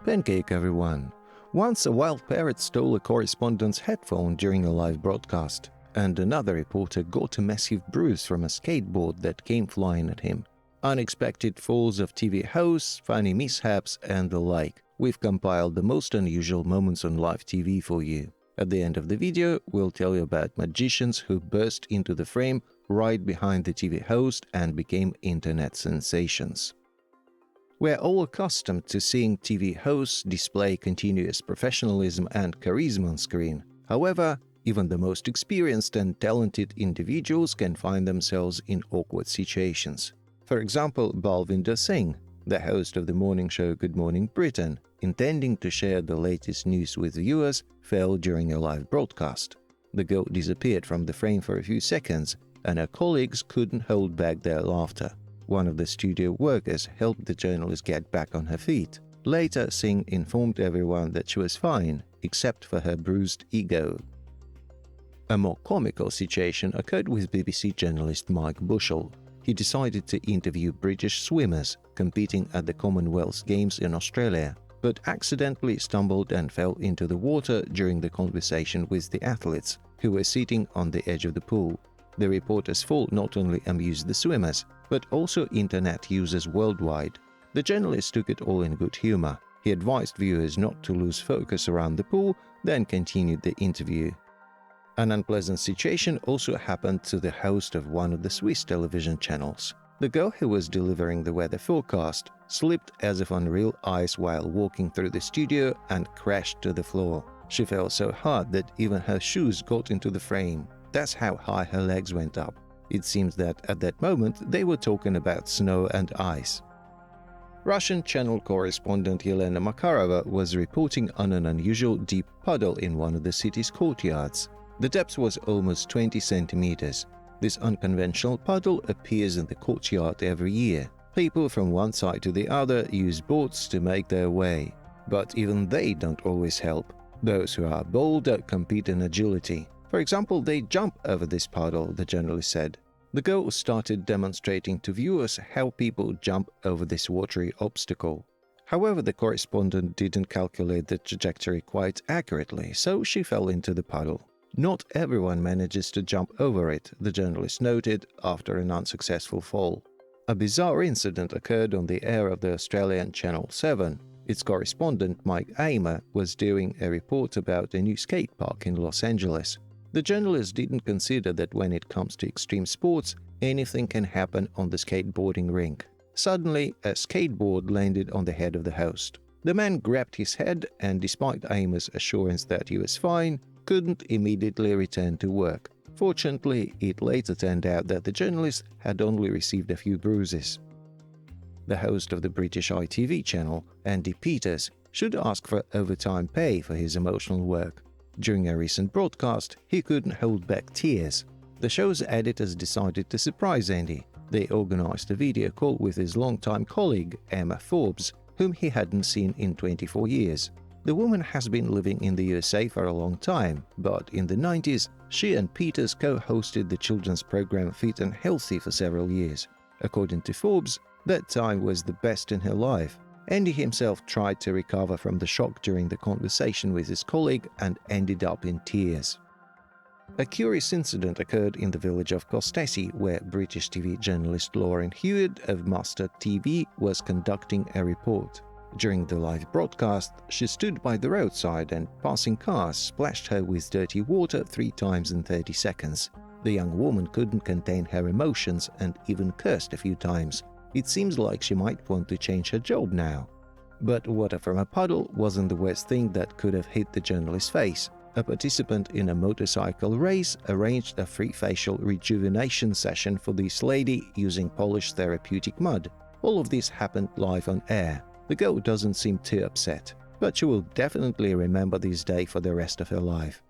Pancake, everyone. Once a wild parrot stole a correspondent's headphone during a live broadcast, and another reporter got a massive bruise from a skateboard that came flying at him. Unexpected falls of TV hosts, funny mishaps, and the like. We've compiled the most unusual moments on live TV for you. At the end of the video, we'll tell you about magicians who burst into the frame right behind the TV host and became internet sensations. We're all accustomed to seeing TV hosts display continuous professionalism and charisma on screen. However, even the most experienced and talented individuals can find themselves in awkward situations. For example, Balvinder Singh, the host of the morning show Good Morning Britain, intending to share the latest news with viewers, fell during a live broadcast. The girl disappeared from the frame for a few seconds, and her colleagues couldn't hold back their laughter. One of the studio workers helped the journalist get back on her feet. Later, Singh informed everyone that she was fine, except for her bruised ego. A more comical situation occurred with BBC journalist Mike Bushell. He decided to interview British swimmers competing at the Commonwealth Games in Australia, but accidentally stumbled and fell into the water during the conversation with the athletes, who were sitting on the edge of the pool. The reporter's fall not only amused the swimmers, but also internet users worldwide. The journalist took it all in good humor. He advised viewers not to lose focus around the pool, then continued the interview. An unpleasant situation also happened to the host of one of the Swiss television channels. The girl who was delivering the weather forecast slipped as if on real ice while walking through the studio and crashed to the floor. She fell so hard that even her shoes got into the frame. That's how high her legs went up. It seems that at that moment they were talking about snow and ice. Russian channel correspondent Yelena Makarova was reporting on an unusual deep puddle in one of the city's courtyards. The depth was almost 20 centimeters. This unconventional puddle appears in the courtyard every year. People from one side to the other use boats to make their way. But even they don't always help. Those who are bolder compete in agility. For example, they jump over this puddle, the journalist said. The girl started demonstrating to viewers how people jump over this watery obstacle. However, the correspondent didn't calculate the trajectory quite accurately, so she fell into the puddle. Not everyone manages to jump over it, the journalist noted after an unsuccessful fall. A bizarre incident occurred on the air of the Australian Channel 7. Its correspondent, Mike Aimer, was doing a report about a new skate park in Los Angeles. The journalist didn't consider that when it comes to extreme sports, anything can happen on the skateboarding rink. Suddenly, a skateboard landed on the head of the host. The man grabbed his head and, despite Aimer's assurance that he was fine, couldn't immediately return to work. Fortunately, it later turned out that the journalist had only received a few bruises. The host of the British ITV channel, Andy Peters, should ask for overtime pay for his emotional work. During a recent broadcast, he couldn't hold back tears. The show's editors decided to surprise Andy. They organized a video call with his longtime colleague, Emma Forbes, whom he hadn't seen in 24 years. The woman has been living in the USA for a long time, but in the 90s, she and Peters co-hosted the children's program Fit and Healthy for several years. According to Forbes, that time was the best in her life. Andy himself tried to recover from the shock during the conversation with his colleague and ended up in tears. A curious incident occurred in the village of Costessi, where British TV journalist Lauren Hewitt of Mustard TV was conducting a report. During the live broadcast, she stood by the roadside and passing cars splashed her with dirty water 3 times in 30 seconds. The young woman couldn't contain her emotions and even cursed a few times. It seems like she might want to change her job now. But water from a puddle wasn't the worst thing that could have hit the journalist's face. A participant in a motorcycle race arranged a free facial rejuvenation session for this lady using polished therapeutic mud. All of this happened live on air. The girl doesn't seem too upset, but she will definitely remember this day for the rest of her life.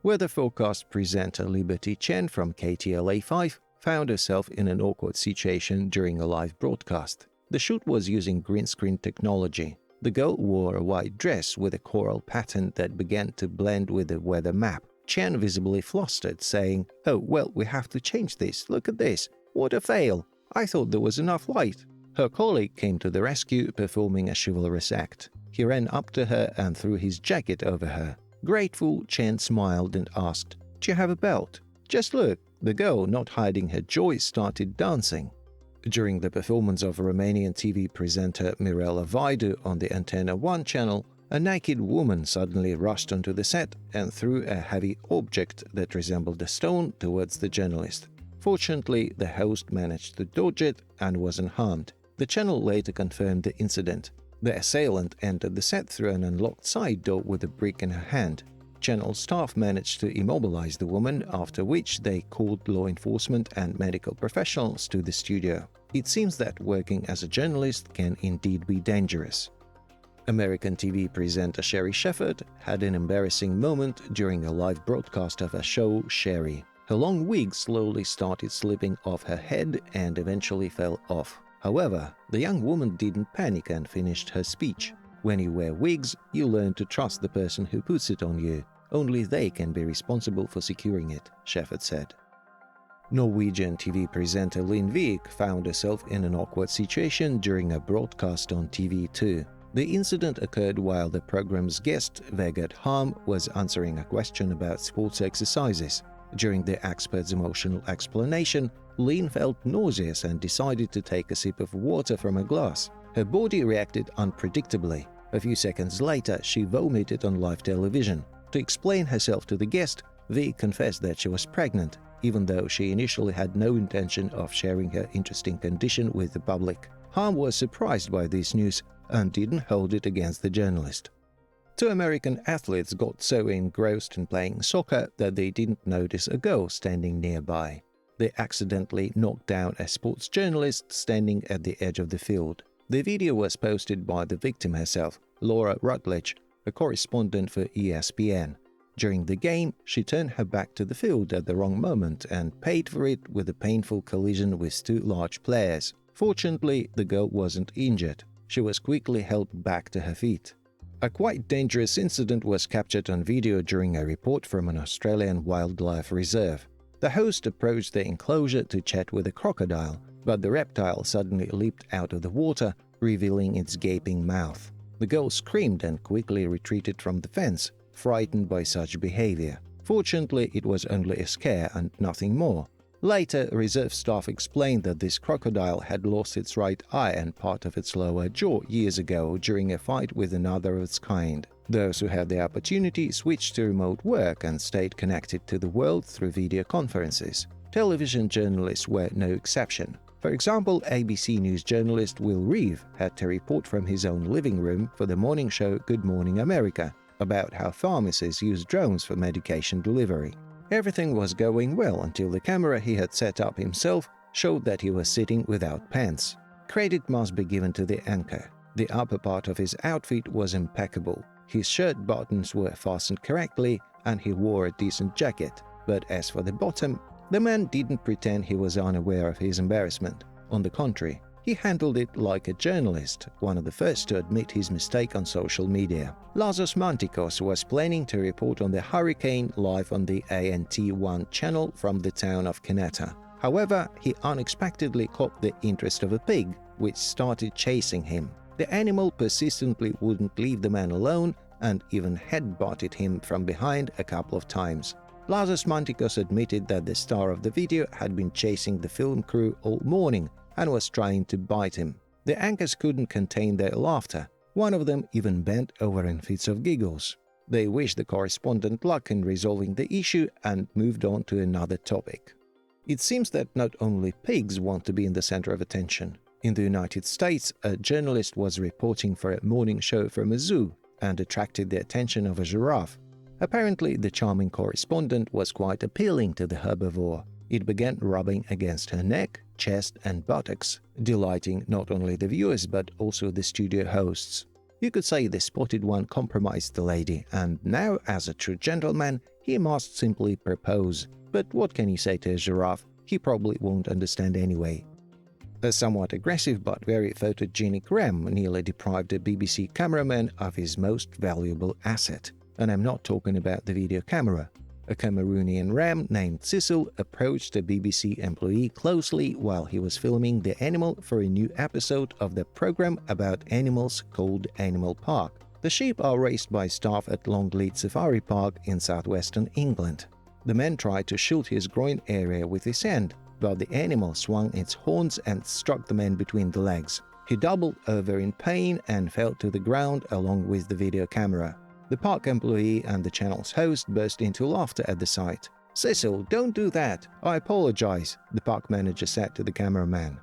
Weather forecast presenter Liberty Chen from KTLA5 found herself in an awkward situation during a live broadcast. The shoot was using green screen technology. The girl wore a white dress with a coral pattern that began to blend with the weather map. Chen visibly flustered, saying, "Oh, well, we have to change this. Look at this. What a fail. I thought there was enough light." Her colleague came to the rescue, performing a chivalrous act. He ran up to her and threw his jacket over her. Grateful, Chen smiled and asked, "Do you have a belt?" "Just look." The girl, not hiding her joy, started dancing. During the performance of Romanian TV presenter Mirela Vaidu on the Antenna 1 channel, a naked woman suddenly rushed onto the set and threw a heavy object that resembled a stone towards the journalist. Fortunately, the host managed to dodge it and was unharmed. The channel later confirmed the incident. The assailant entered the set through an unlocked side door with a brick in her hand. Channel staff managed to immobilize the woman, after which they called law enforcement and medical professionals to the studio. It seems that working as a journalist can indeed be dangerous. American TV presenter Sherry Shepherd had an embarrassing moment during a live broadcast of her show Sherry. Her long wig slowly started slipping off her head and eventually fell off. However, the young woman didn't panic and finished her speech. "When you wear wigs, you learn to trust the person who puts it on you. Only they can be responsible for securing it," Shepherd said. Norwegian TV presenter Linn Vik found herself in an awkward situation during a broadcast on TV2. The incident occurred while the program's guest, Vegard Harm, was answering a question about sports exercises. During the expert's emotional explanation, Linn felt nauseous and decided to take a sip of water from a glass. Her body reacted unpredictably. A few seconds later, she vomited on live television. To explain herself to the guest, Vik confessed that she was pregnant, even though she initially had no intention of sharing her interesting condition with the public. Harm was surprised by this news and didn't hold it against the journalist. Two American athletes got so engrossed in playing soccer that they didn't notice a girl standing nearby. They accidentally knocked down a sports journalist standing at the edge of the field. The video was posted by the victim herself, Laura Rutledge, a correspondent for ESPN. During the game, she turned her back to the field at the wrong moment and paid for it with a painful collision with two large players. Fortunately, the girl wasn't injured. She was quickly helped back to her feet. A quite dangerous incident was captured on video during a report from an Australian wildlife reserve. The host approached the enclosure to chat with a crocodile, but the reptile suddenly leaped out of the water, revealing its gaping mouth. The girl screamed and quickly retreated from the fence, frightened by such behavior. Fortunately, it was only a scare and nothing more. Later, reserve staff explained that this crocodile had lost its right eye and part of its lower jaw years ago during a fight with another of its kind. Those who had the opportunity switched to remote work and stayed connected to the world through video conferences. Television journalists were no exception. For example, ABC News journalist Will Reeve had to report from his own living room for the morning show Good Morning America about how pharmacies use drones for medication delivery. Everything was going well until the camera he had set up himself showed that he was sitting without pants. Credit must be given to the anchor. The upper part of his outfit was impeccable. His shirt buttons were fastened correctly and he wore a decent jacket. But as for the bottom, the man didn't pretend he was unaware of his embarrassment. On the contrary, he handled it like a journalist, one of the first to admit his mistake on social media. Lazos Mantikos was planning to report on the hurricane live on the ANT1 channel from the town of Keneta. However, he unexpectedly caught the interest of a pig, which started chasing him. The animal persistently wouldn't leave the man alone and even headbutted him from behind a couple of times. Lazos Mantikos admitted that the star of the video had been chasing the film crew all morning and was trying to bite him. The anchors couldn't contain their laughter. One of them even bent over in fits of giggles. They wished the correspondent luck in resolving the issue and moved on to another topic. It seems that not only pigs want to be in the center of attention. In the United States, a journalist was reporting for a morning show from a zoo and attracted the attention of a giraffe. Apparently, the charming correspondent was quite appealing to the herbivore. It began rubbing against her neck, chest and buttocks, delighting not only the viewers but also the studio hosts. You could say the spotted one compromised the lady, and now, as a true gentleman, he must simply propose. But what can you say to a giraffe? He probably won't understand anyway. A somewhat aggressive but very photogenic ram nearly deprived a BBC cameraman of his most valuable asset. And I'm not talking about the video camera. A Cameroonian ram named Cecil approached a BBC employee closely while he was filming the animal for a new episode of the program about animals called Animal Park. The sheep are raised by staff at Longleat Safari Park in southwestern England. The man tried to shoot his groin area with his hand, but the animal swung its horns and struck the man between the legs. He doubled over in pain and fell to the ground along with the video camera. The park employee and the channel's host burst into laughter at the sight. "Cecil, don't do that. I apologize," the park manager said to the cameraman.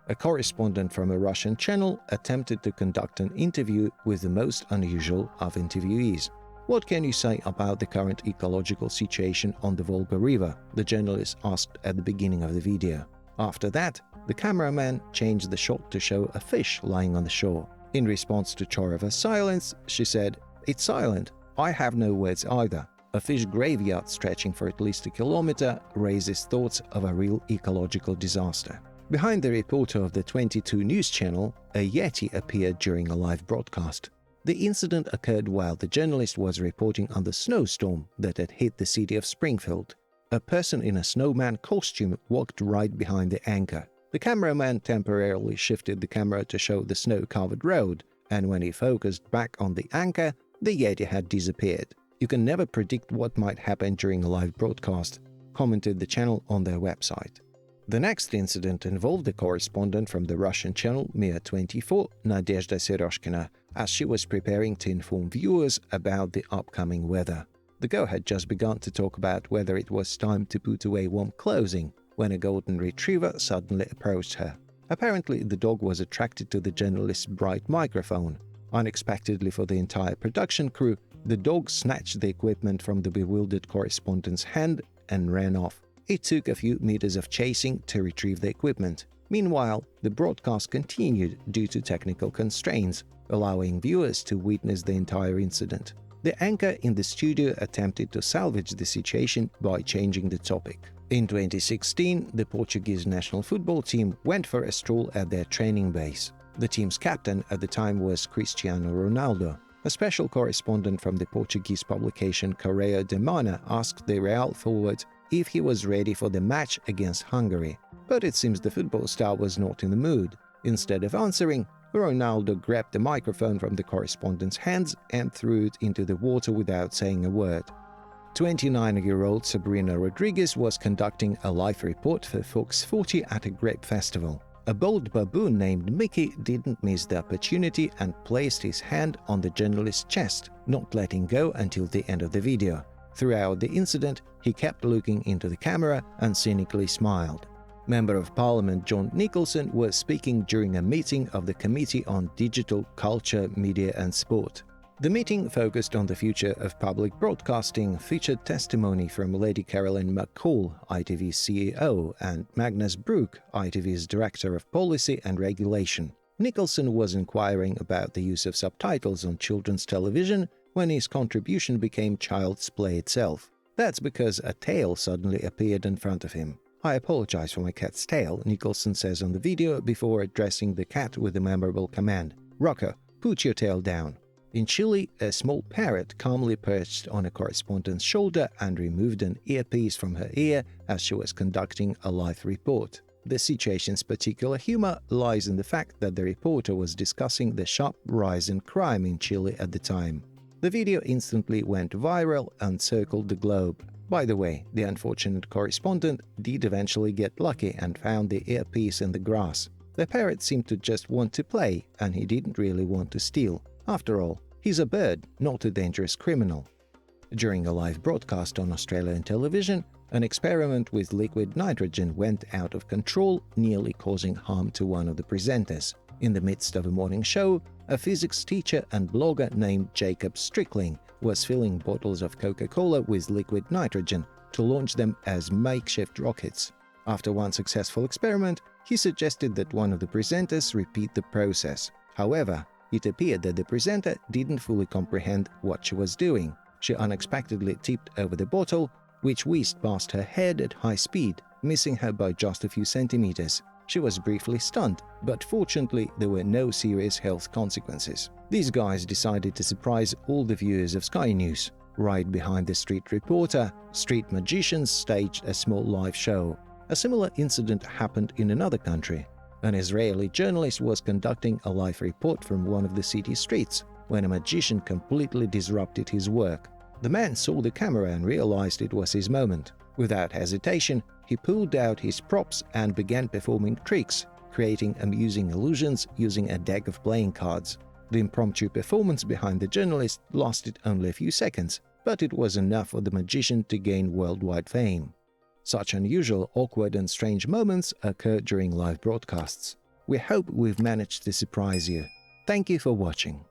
A correspondent from a Russian channel attempted to conduct an interview with the most unusual of interviewees. "What can you say about the current ecological situation on the Volga River?" the journalist asked at the beginning of the video. After that, the cameraman changed the shot to show a fish lying on the shore. In response to Choreva's silence, she said, "It's silent. I have no words either." A fish graveyard stretching for at least a kilometer raises thoughts of a real ecological disaster. Behind the reporter of the 22 News channel, a Yeti appeared during a live broadcast. The incident occurred while the journalist was reporting on the snowstorm that had hit the city of Springfield. A person in a snowman costume walked right behind the anchor. The cameraman temporarily shifted the camera to show the snow-covered road, and when he focused back on the anchor, the Yeti had disappeared. "You can never predict what might happen during a live broadcast," commented the channel on their website. The next incident involved a correspondent from the Russian channel Mir24, Nadezhda Seroshkina, as she was preparing to inform viewers about the upcoming weather. The girl had just begun to talk about whether it was time to put away warm clothing when a golden retriever suddenly approached her. Apparently, the dog was attracted to the journalist's bright microphone. Unexpectedly for the entire production crew, the dog snatched the equipment from the bewildered correspondent's hand and ran off. It took a few meters of chasing to retrieve the equipment. Meanwhile, the broadcast continued due to technical constraints, allowing viewers to witness the entire incident. The anchor in the studio attempted to salvage the situation by changing the topic. In 2016, the Portuguese national football team went for a stroll at their training base. The team's captain at the time was Cristiano Ronaldo. A special correspondent from the Portuguese publication Correio da Manhã asked the Real forward if he was ready for the match against Hungary. But it seems the football star was not in the mood. Instead of answering, Ronaldo grabbed the microphone from the correspondent's hands and threw it into the water without saying a word. 29-year-old Sabrina Rodriguez was conducting a live report for Fox 40 at a grape festival. A bold baboon named Mickey didn't miss the opportunity and placed his hand on the journalist's chest, not letting go until the end of the video. Throughout the incident, he kept looking into the camera and cynically smiled. Member of Parliament John Nicholson was speaking during a meeting of the Committee on Digital, Culture, Media and Sport. The meeting focused on the future of public broadcasting, featured testimony from Lady Caroline McCall, ITV's CEO, and Magnus Brook, ITV's Director of Policy and Regulation. Nicholson was inquiring about the use of subtitles on children's television when his contribution became child's play itself. That's because a tail suddenly appeared in front of him. "I apologize for my cat's tail," Nicholson says on the video before addressing the cat with a memorable command. "Rocco, put your tail down." In Chile, a small parrot calmly perched on a correspondent's shoulder and removed an earpiece from her ear as she was conducting a live report. The situation's particular humor lies in the fact that the reporter was discussing the sharp rise in crime in Chile at the time. The video instantly went viral and circled the globe. By the way, the unfortunate correspondent did eventually get lucky and found the earpiece in the grass. The parrot seemed to just want to play, and he didn't really want to steal. After all, he's a bird, not a dangerous criminal. During a live broadcast on Australian television, an experiment with liquid nitrogen went out of control, nearly causing harm to one of the presenters. In the midst of a morning show, a physics teacher and blogger named Jacob Strickling was filling bottles of Coca-Cola with liquid nitrogen to launch them as makeshift rockets. After one successful experiment, he suggested that one of the presenters repeat the process. However, it appeared that the presenter didn't fully comprehend what she was doing. She unexpectedly tipped over the bottle, which whizzed past her head at high speed, missing her by just a few centimeters. She was briefly stunned, but fortunately there were no serious health consequences. These guys decided to surprise all the viewers of Sky News. Right behind the street reporter, street magicians staged a small live show. A similar incident happened in another country. An Israeli journalist was conducting a live report from one of the city streets. when a magician completely disrupted his work. The man saw the camera and realized it was his moment. Without hesitation, he pulled out his props and began performing tricks, creating amusing illusions using a deck of playing cards. The impromptu performance behind the journalist lasted only a few seconds, but it was enough for the magician to gain worldwide fame. Such unusual, awkward and strange moments occur during live broadcasts. We hope we've managed to surprise you. Thank you for watching.